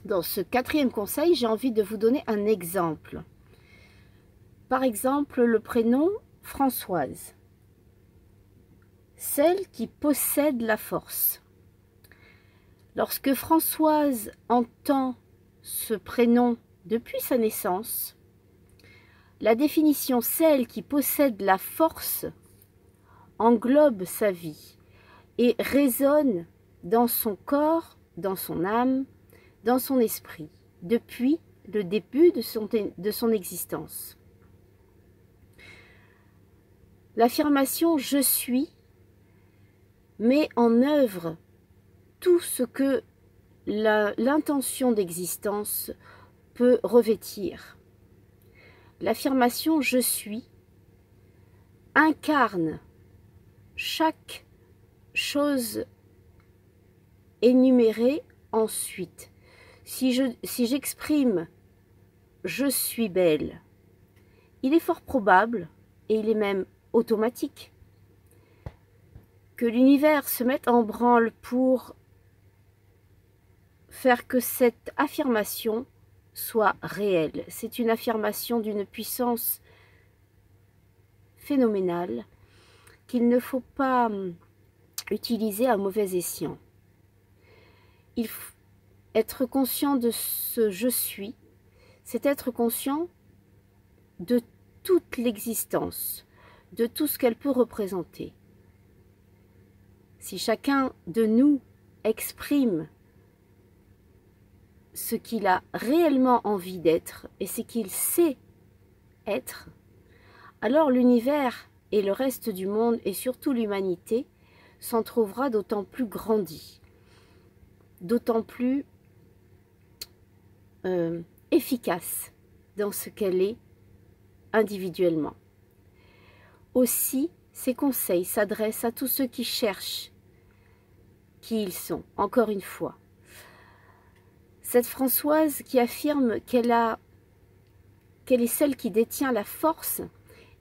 Dans ce quatrième conseil, j'ai envie de vous donner un exemple. Par exemple, le prénom Françoise, celle qui possède la force. Lorsque Françoise entend ce prénom depuis sa naissance, la définition celle qui possède la force englobe sa vie et résonne dans son corps, dans son âme, dans son esprit, depuis le début de son existence. L'affirmation « je suis » met en œuvre tout ce que l'intention d'existence peut revêtir. L'affirmation « je suis » incarne chaque chose énumérée ensuite. Si j'exprime « je suis belle », il est fort probable, et il est même automatique, que l'univers se mette en branle pour faire que cette affirmation soit réelle. C'est une affirmation d'une puissance phénoménale qu'il ne faut pas utiliser à mauvais escient. Il faut être conscient de ce « je suis », c'est être conscient de toute l'existence, de tout ce qu'elle peut représenter. Si chacun de nous exprime ce qu'il a réellement envie d'être et ce qu'il sait être, alors l'univers et le reste du monde et surtout l'humanité s'en trouvera d'autant plus grandi, d'autant plus efficace dans ce qu'elle est individuellement. Aussi, ces conseils s'adressent à tous ceux qui cherchent qui ils sont, encore une fois. Cette Françoise qui affirme qu'elle est celle qui détient la force,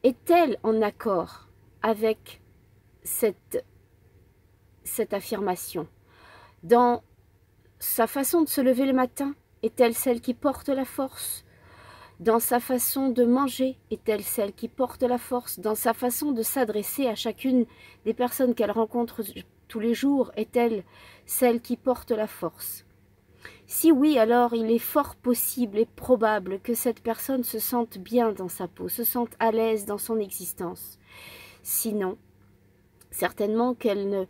est-elle en accord avec cette affirmation? Dans sa façon de se lever le matin, est-elle celle qui porte la force? Dans sa façon de manger, est-elle celle qui porte la force? Dans sa façon de s'adresser à chacune des personnes qu'elle rencontre tous les jours, est-elle celle qui porte la force? Si oui, alors il est fort possible et probable que cette personne se sente bien dans sa peau, se sente à l'aise dans son existence. Sinon, certainement qu'elle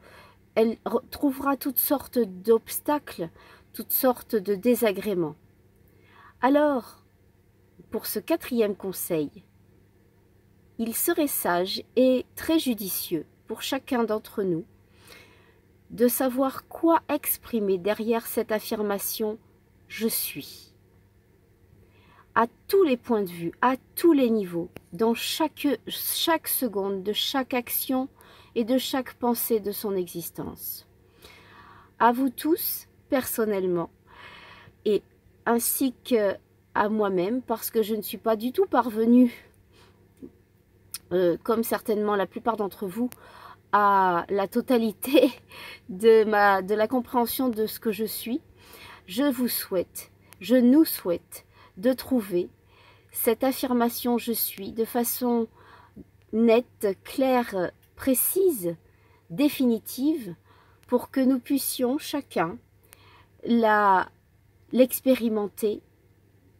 trouvera toutes sortes d'obstacles, toutes sortes de désagréments. Alors, pour ce quatrième conseil, il serait sage et très judicieux pour chacun d'entre nous de savoir quoi exprimer derrière cette affirmation « je suis ». À tous les points de vue, à tous les niveaux, dans chaque seconde de chaque action et de chaque pensée de son existence. À vous tous, personnellement, et ainsi qu'à moi-même, parce que je ne suis pas du tout parvenue, comme certainement la plupart d'entre vous, à la totalité de la compréhension de ce que je suis. Je vous souhaite, je nous souhaite de trouver cette affirmation « je suis » de façon nette, claire, précise, définitive, pour que nous puissions chacun l'expérimenter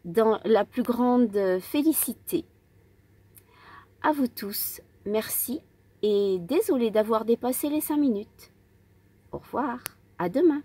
dans la plus grande félicité. À vous tous, merci et désolé d'avoir dépassé les 5 minutes. Au revoir, à demain.